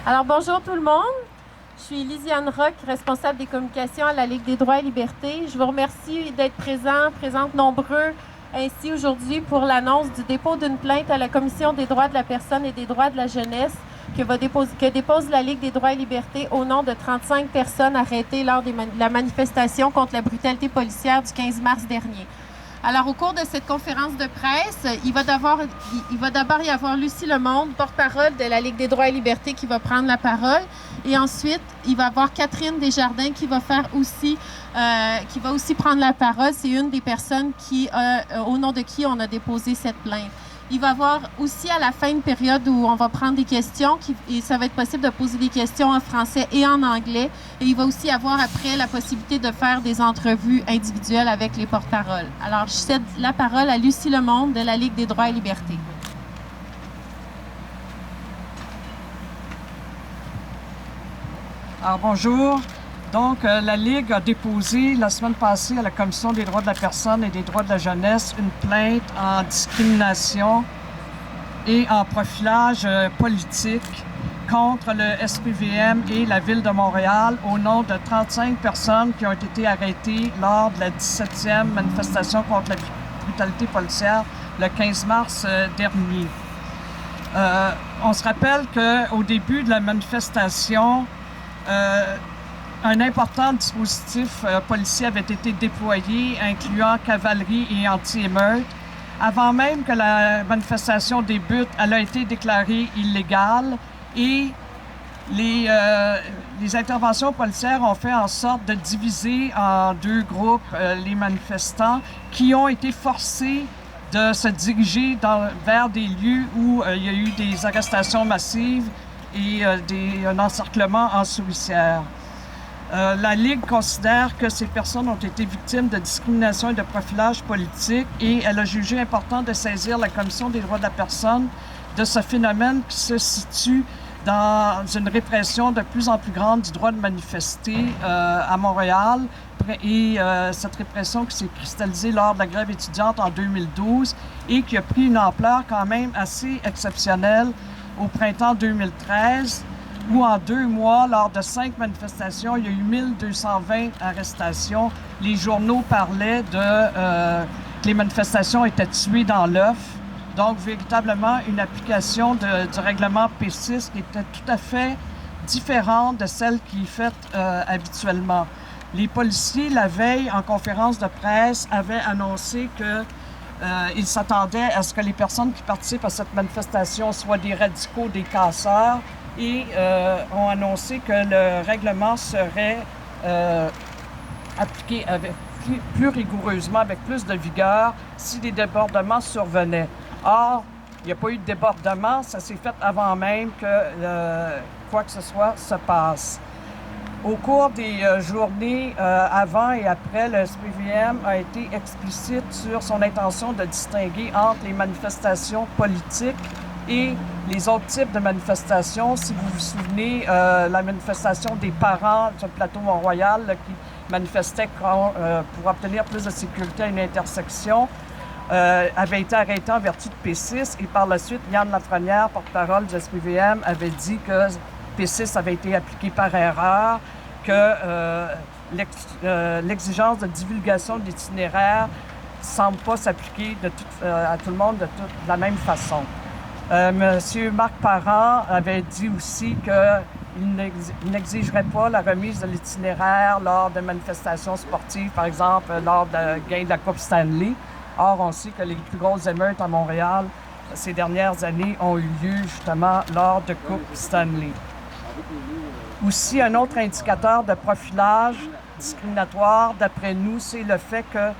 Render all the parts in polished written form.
Alors, bonjour tout le monde. Je suis Lisiane Roch, responsable des communications à la Ligue des droits et libertés. Je vous remercie d'être présentes nombreux ainsi aujourd'hui pour l'annonce du dépôt d'une plainte à la Commission des droits de la personne et des droits de la jeunesse que dépose la Ligue des droits et libertés au nom de 35 personnes arrêtées lors de la manifestation contre la brutalité policière du 15 mars dernier. Alors, au cours de cette conférence de presse, il va d'abord y avoir Lucie Lemonde, porte-parole de la Ligue des droits et libertés, qui va prendre la parole. Et ensuite, il va y avoir Catherine Desjardins qui va aussi prendre la parole. C'est une des personnes au nom de qui on a déposé cette plainte. Il va y avoir aussi à la fin une période où on va prendre des questions et ça va être possible de poser des questions en français et en anglais. Et il va aussi y avoir après la possibilité de faire des entrevues individuelles avec les porte-paroles. Alors, je cède la parole à Lucie Lemonde de la Ligue des droits et libertés. Alors, bonjour. Donc, la Ligue a déposé la semaine passée à la Commission des droits de la personne et des droits de la jeunesse une plainte en discrimination et en profilage politique contre le SPVM et la Ville de Montréal au nom de 35 personnes qui ont été arrêtées lors de la 17e manifestation contre la brutalité policière le 15 mars dernier. On se rappelle qu'au début de la manifestation, un important dispositif policier avait été déployé, incluant cavalerie et anti-émeute. Avant même que la manifestation débute, elle a été déclarée illégale et les interventions policières ont fait en sorte de diviser en deux groupes les manifestants qui ont été forcés de se diriger vers des lieux où il y a eu des arrestations massives et un encerclement en souricière. La Ligue considère que ces personnes ont été victimes de discrimination et de profilage politique et elle a jugé important de saisir la Commission des droits de la personne de ce phénomène qui se situe dans une répression de plus en plus grande du droit de manifester à Montréal et cette répression qui s'est cristallisée lors de la grève étudiante en 2012 et qui a pris une ampleur quand même assez exceptionnelle au printemps 2013, où en 2 mois, lors de 5 manifestations, il y a eu 1220 arrestations. Les journaux parlaient que les manifestations étaient tuées dans l'œuf. Donc, véritablement, une application du règlement P6 qui était tout à fait différente de celle qui est faite habituellement. Les policiers, la veille, en conférence de presse, avaient annoncé qu'ils s'attendaient à ce que les personnes qui participent à cette manifestation soient des radicaux, des casseurs, et ont annoncé que le règlement serait appliqué plus rigoureusement, avec plus de vigueur, si des débordements survenaient. Or, il n'y a pas eu de débordement, ça s'est fait avant même que quoi que ce soit se passe. Au cours des journées avant et après, le SPVM a été explicite sur son intention de distinguer entre les manifestations politiques et les autres types de manifestations. Si vous vous souvenez, la manifestation des parents sur le plateau Mont-Royal qui manifestaient pour obtenir plus de sécurité à une intersection avait été arrêtée en vertu de P6 et par la suite, Yann Lafrenière, porte-parole du SPVM, avait dit que P6 avait été appliqué par erreur, que l'exigence de divulgation de l'itinéraire ne semble pas s'appliquer à tout le monde de la même façon. Monsieur Marc Parent avait dit aussi qu'il n'exigerait pas la remise de l'itinéraire lors de manifestations sportives, par exemple lors de gain de la Coupe Stanley. Or, on sait que les plus grosses émeutes à Montréal ces dernières années ont eu lieu justement lors de Coupe Stanley. Aussi, un autre indicateur de profilage discriminatoire, d'après nous, c'est le fait que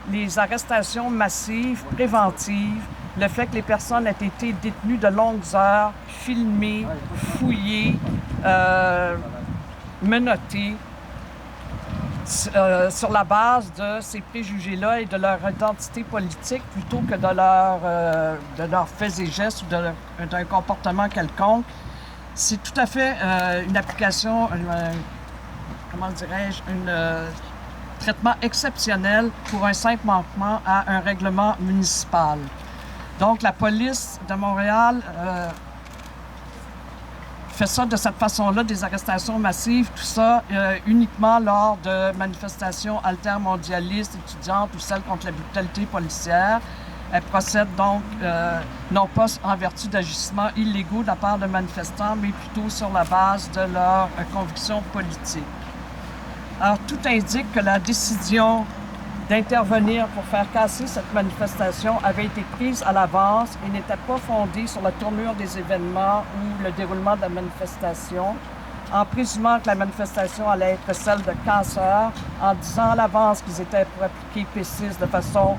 les arrestations massives, préventives, le fait que les personnes aient été détenues de longues heures, filmées, fouillées, menottées, sur la base de ces préjugés-là et de leur identité politique plutôt que de leurs faits et gestes ou d'un comportement quelconque. C'est tout à fait une application, comment dirais-je, un traitement exceptionnel pour un simple manquement à un règlement municipal. Donc, la police de Montréal fait ça de cette façon-là, des arrestations massives, tout ça, uniquement lors de manifestations altermondialistes, étudiantes ou celles contre la brutalité policière. Elle procède donc non pas en vertu d'agissements illégaux de la part de manifestants, mais plutôt sur la base de leurs convictions politiques. Alors, tout indique que la décision d'intervenir pour faire casser cette manifestation avait été prise à l'avance et n'était pas fondée sur la tournure des événements ou le déroulement de la manifestation, en présumant que la manifestation allait être celle de casseurs, en disant à l'avance qu'ils étaient pour appliquer P6 de façon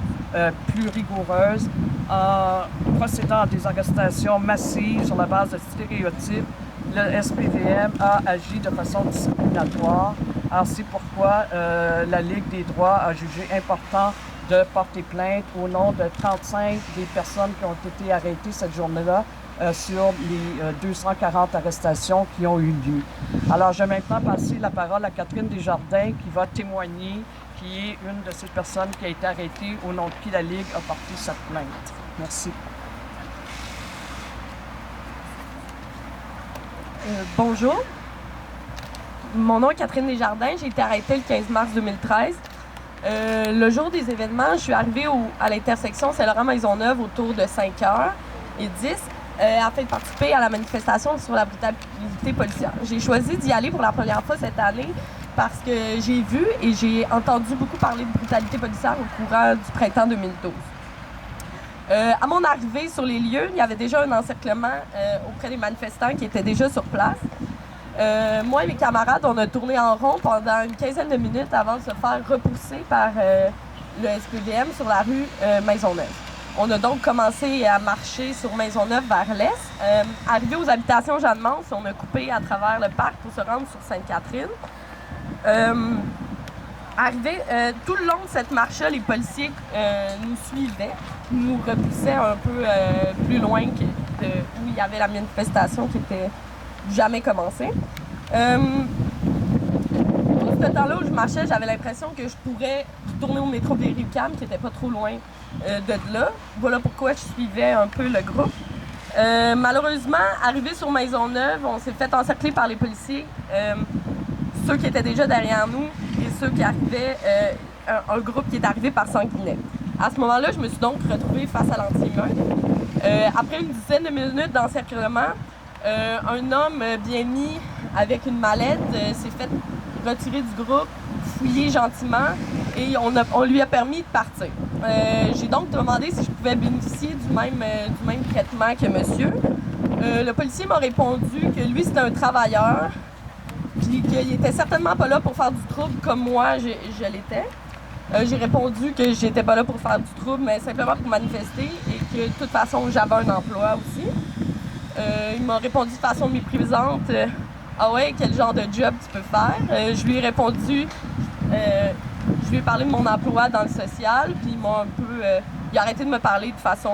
plus rigoureuse, en procédant à des arrestations massives sur la base de stéréotypes. Le SPVM a agi de façon discriminatoire. Alors, c'est pourquoi la Ligue des droits a jugé important de porter plainte au nom de 35 des personnes qui ont été arrêtées cette journée-là sur les 240 arrestations qui ont eu lieu. Alors, je vais maintenant passer la parole à Catherine Desjardins qui va témoigner, qui est une de ces personnes qui a été arrêtée au nom de qui la Ligue a porté cette plainte. Merci. Bonjour. Mon nom est Catherine Desjardins. J'ai été arrêtée le 15 mars 2013. Le jour des événements, je suis arrivée à l'intersection Saint-Laurent-Maisonneuve autour de 5h10 afin de participer à la manifestation sur la brutalité policière. J'ai choisi d'y aller pour la première fois cette année parce que j'ai vu et j'ai entendu beaucoup parler de brutalité policière au courant du printemps 2012. À mon arrivée sur les lieux, il y avait déjà un encerclement auprès des manifestants qui étaient déjà sur place. Moi et mes camarades, on a tourné en rond pendant une quinzaine de minutes avant de se faire repousser par le SPVM sur la rue Maisonneuve. On a donc commencé à marcher sur Maisonneuve vers l'est. Arrivé aux habitations Jeanne-Mance, on a coupé à travers le parc pour se rendre sur Sainte-Catherine. Arrivé tout le long de cette marche-là, les policiers nous suivaient, nous repoussaient un peu plus loin où il y avait la manifestation qui était jamais commencée. Tout ce temps-là où je marchais, j'avais l'impression que je pourrais tourner au métro Berry-UQAM, qui n'était pas trop loin de là. Voilà pourquoi je suivais un peu le groupe. Malheureusement, arrivé sur Maisonneuve, on s'est fait encercler par les policiers, ceux qui étaient déjà derrière nous et ceux qui arrivaient, un groupe qui est arrivé par Sanguinet. À ce moment-là, je me suis donc retrouvée face à l'anti-émeute. Après une dizaine de minutes d'encerclement, un homme bien mis avec une mallette s'est fait retirer du groupe, fouiller gentiment et on lui a permis de partir. J'ai donc demandé si je pouvais bénéficier du même traitement que monsieur. Le policier m'a répondu que lui, c'était un travailleur, puis qu'il était certainement pas là pour faire du trouble comme moi, je l'étais. J'ai répondu que j'étais pas là pour faire du trouble, mais simplement pour manifester et que de toute façon, j'avais un emploi aussi. Il m'a répondu de façon méprisante ah ouais, quel genre de job tu peux faire? Je lui ai répondu, je lui ai parlé de mon emploi dans le social, puis il a arrêté de me parler de façon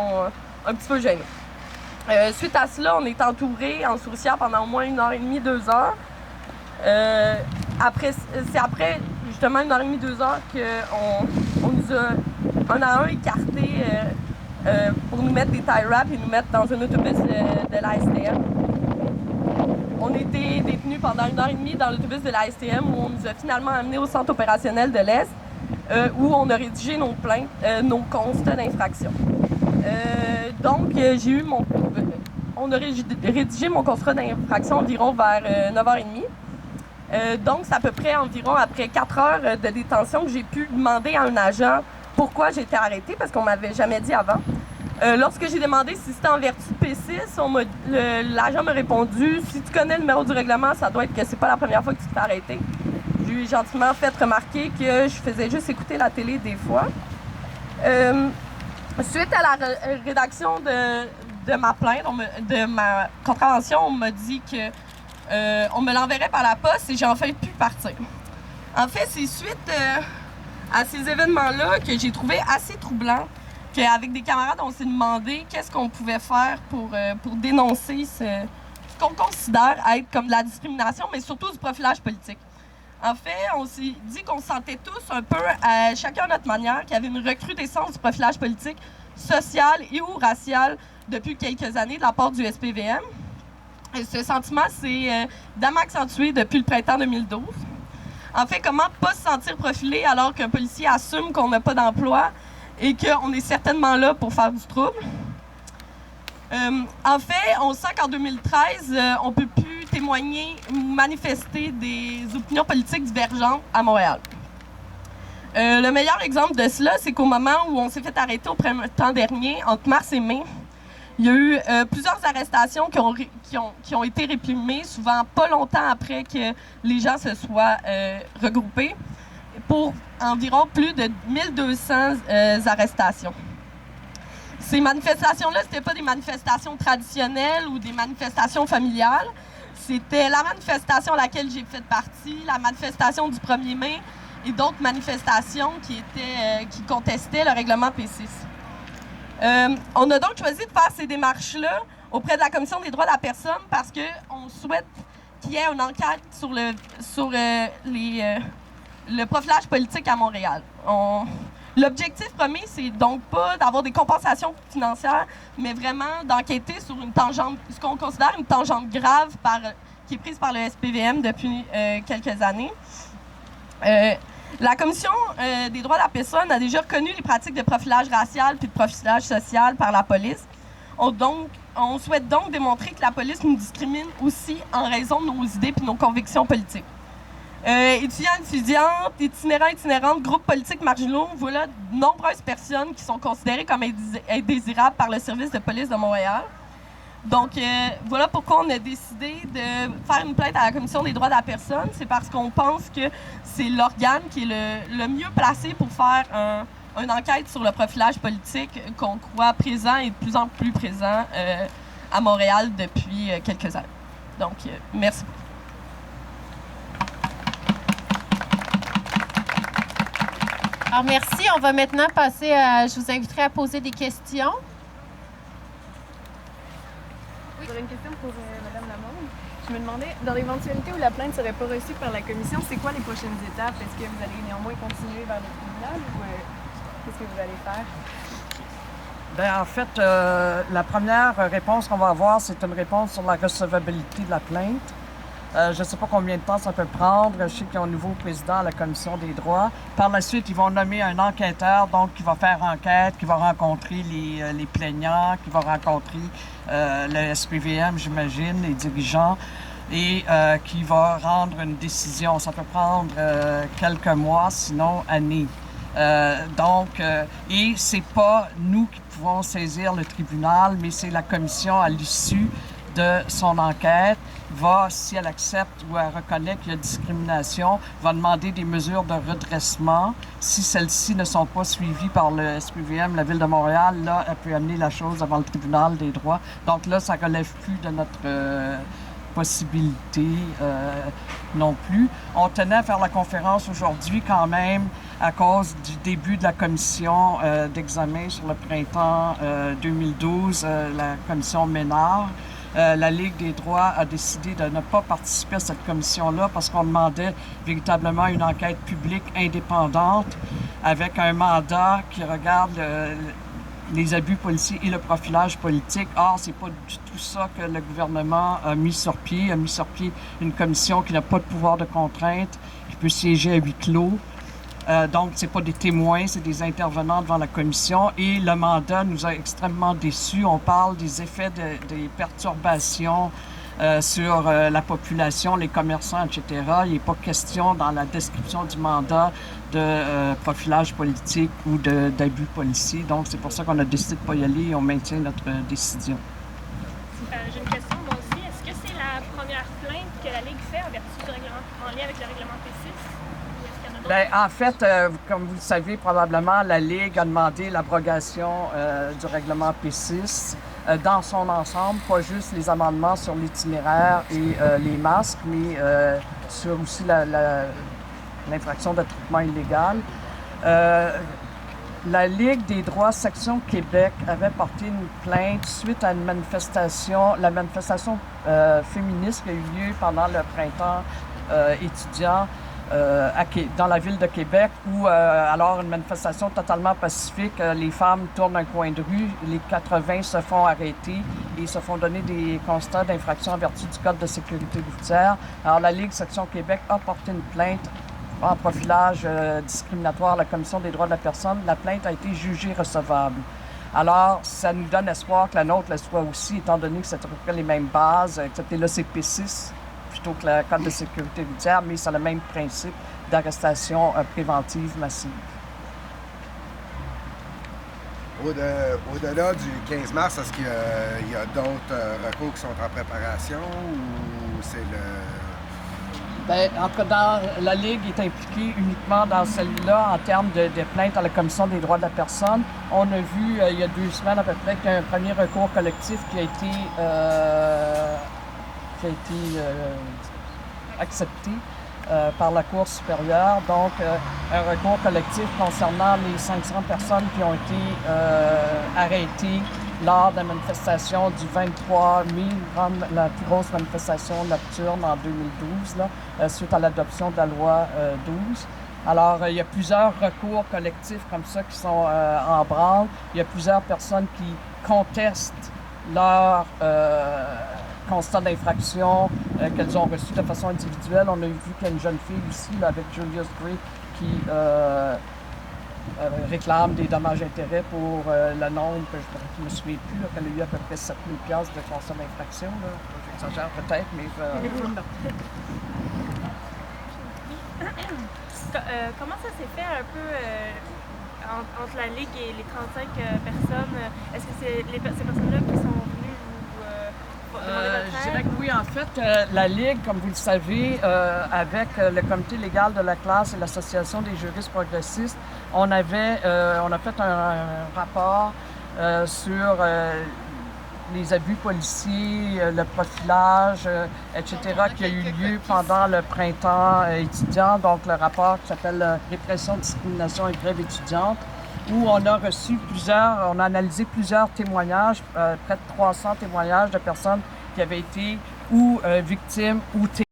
un petit peu gênée. Suite à cela, on est entouré en souricière pendant au moins 1h30, 2 heures. C'est après justement 1h30, 2 heures qu'on nous a un à un écartés pour nous mettre des tie wraps et nous mettre dans un autobus de l'ASTM. On était détenus pendant 1h30 dans l'autobus de l'ASTM où on nous a finalement amenés au centre opérationnel de l'Est où on a rédigé nos plaintes, nos constats d'infraction. Donc, on a rédigé mon constat d'infraction environ vers 9h30. Donc, c'est à peu près environ après 4 heures de détention que j'ai pu demander à un agent pourquoi j'étais arrêtée, parce qu'on ne m'avait jamais dit avant. Lorsque j'ai demandé si c'était en vertu de P6, l'agent m'a répondu « Si tu connais le numéro du règlement, ça doit être que c'est pas la première fois que tu te fais arrêter. » Je lui ai gentiment fait remarquer que je faisais juste écouter la télé des fois. Suite à la rédaction de ma plainte, de ma contravention, on m'a dit que on me l'enverrait par la poste et j'ai enfin pu partir. En fait, c'est suite à ces événements-là que j'ai trouvé assez troublant qu'avec des camarades, on s'est demandé qu'est-ce qu'on pouvait faire pour dénoncer ce qu'on considère être comme de la discrimination, mais surtout du profilage politique. En fait, on s'est dit qu'on se sentait tous un peu, chacun à notre manière, qu'il y avait une recrudescence du profilage politique, social et ou racial depuis quelques années de la part du SPVM. Et ce sentiment s'est accentué depuis le printemps 2012. En fait, comment pas se sentir profilé alors qu'un policier assume qu'on n'a pas d'emploi et qu'on est certainement là pour faire du trouble? En fait, on sent qu'en 2013, on ne peut plus témoigner ou manifester des opinions politiques divergentes à Montréal. Le meilleur exemple de cela, c'est qu'au moment où on s'est fait arrêter au printemps dernier, entre mars et mai, il y a eu plusieurs arrestations qui ont été réprimées, souvent pas longtemps après que les gens se soient regroupés, pour environ plus de 1200 arrestations. Ces manifestations-là, ce n'étaient pas des manifestations traditionnelles ou des manifestations familiales. C'était la manifestation à laquelle j'ai fait partie, la manifestation du 1er mai et d'autres manifestations qui contestaient le règlement P6. On a donc choisi de faire ces démarches-là auprès de la Commission des droits de la personne parce qu'on souhaite qu'il y ait une enquête sur le profilage politique à Montréal. L'objectif premier, c'est donc pas d'avoir des compensations financières, mais vraiment d'enquêter sur une tangente, ce qu'on considère une tangente grave qui est prise par le SPVM depuis quelques années. La Commission des droits de la personne a déjà reconnu les pratiques de profilage racial puis de profilage social par la police. On souhaite donc démontrer que la police nous discrimine aussi en raison de nos idées puis de nos convictions politiques. Étudiants, étudiantes, itinérants, itinérantes, groupes politiques marginaux, voilà de nombreuses personnes qui sont considérées comme indésirables par le service de police de Montréal. Donc, voilà pourquoi on a décidé de faire une plainte à la Commission des droits de la personne. C'est parce qu'on pense que c'est l'organe qui est le mieux placé pour faire une enquête sur le profilage politique qu'on croit présent et de plus en plus présent à Montréal depuis quelques années. Donc, merci beaucoup. Alors, merci. On va maintenant passer à... Je vous inviterai à poser des questions. J'aurais une question pour Mme Lamonde. Je me demandais, dans l'éventualité où la plainte ne serait pas reçue par la commission, c'est quoi les prochaines étapes? Est-ce que vous allez néanmoins continuer vers le tribunal ou qu'est-ce que vous allez faire? Bien, en fait, la première réponse qu'on va avoir, c'est une réponse sur la recevabilité de la plainte. Je ne sais pas combien de temps ça peut prendre. Je sais qu'il y a un nouveau président à la Commission des droits. Par la suite, ils vont nommer un enquêteur, donc qui va faire enquête, qui va rencontrer les plaignants, qui va rencontrer le SPVM, j'imagine, les dirigeants, et qui va rendre une décision. Ça peut prendre quelques mois, sinon années. Et c'est pas nous qui pouvons saisir le tribunal, mais c'est la commission à l'issue de son enquête si elle accepte ou elle reconnaît qu'il y a discrimination, va demander des mesures de redressement. Si celles-ci ne sont pas suivies par le SPVM, la Ville de Montréal, là, elle peut amener la chose devant le tribunal des droits. Donc là, ça ne relève plus de notre possibilité non plus. On tenait à faire la conférence aujourd'hui quand même à cause du début de la commission d'examen sur le printemps 2012, la commission Ménard. La Ligue des droits a décidé de ne pas participer à cette commission-là parce qu'on demandait véritablement une enquête publique indépendante avec un mandat qui regarde les abus policiers et le profilage politique. Or, c'est pas du tout ça que le gouvernement a mis sur pied. Il a mis sur pied une commission qui n'a pas de pouvoir de contrainte, qui peut siéger à huis clos. Donc, ce n'est pas des témoins, c'est des intervenants devant la commission. Et le mandat nous a extrêmement déçus. On parle des effets des perturbations sur la population, les commerçants, etc. Il n'est pas question dans la description du mandat de profilage politique ou d'abus policiers. Donc, c'est pour ça qu'on a décidé de ne pas y aller et on maintient notre décision. J'ai une question, moi aussi. Est-ce que c'est la première plainte que la Ligue fait en vertu du règlement, en lien avec le règlement P6? Bien, en fait, comme vous le savez probablement, la Ligue a demandé l'abrogation du règlement P6 dans son ensemble, pas juste les amendements sur l'itinéraire et les masques, mais sur aussi l'infraction de traitement illégal. La Ligue des droits section Québec avait porté une plainte suite à une manifestation, la manifestation féministe qui a eu lieu pendant le printemps étudiant dans la ville de Québec où, alors, une manifestation totalement pacifique, les femmes tournent un coin de rue, les 80 se font arrêter et se font donner des constats d'infraction en vertu du Code de sécurité routière. Alors, la Ligue Section Québec a porté une plainte en profilage discriminatoire à la Commission des droits de la personne. La plainte a été jugée recevable. Alors, ça nous donne espoir que la nôtre le soit aussi, étant donné que c'est à peu près les mêmes bases, excepté le CP6 plutôt que le Code de sécurité routière, mais c'est le même principe d'arrestation préventive massive. Au-delà du 15 mars, est-ce qu'il y a d'autres recours qui sont en préparation ou c'est le... Bien, en tout cas, la Ligue est impliquée uniquement dans celui-là en termes de plainte à la Commission des droits de la personne. On a vu il y a 2 semaines à peu près qu'un premier recours collectif qui a été accepté par la Cour supérieure. Donc, un recours collectif concernant les 500 personnes qui ont été arrêtées lors de la manifestation du 23 mai, la plus grosse manifestation nocturne en 2012, là, suite à l'adoption de la loi 12. Alors, il y a plusieurs recours collectifs comme ça qui sont en branle. Il y a plusieurs personnes qui contestent leur constat d'infraction qu'elles ont reçu de façon individuelle. On a vu qu'il y a une jeune fille ici, là, avec Julius Gray, qui réclame des dommages-intérêts pour le nombre, que je ne me souviens plus, qu'elle a eu à peu près 7 000 $ de constat d'infraction. J'exagère peut-être, mais... Comment ça s'est fait un peu entre la Ligue et les 35 personnes? Est-ce que c'est ces personnes-là qui sont venues vous demander votre aide? Je dirais que oui. En fait, la Ligue, comme vous le savez, avec le comité légal de la classe et l'Association des juristes progressistes, on a fait un rapport sur les abus policiers, le profilage, etc., qui a eu lieu pendant le printemps étudiant, donc le rapport qui s'appelle « Répression, discrimination et grève étudiante », où on a on a analysé plusieurs témoignages, près de 300 témoignages de personnes qui avaient été ou victimes ou témoins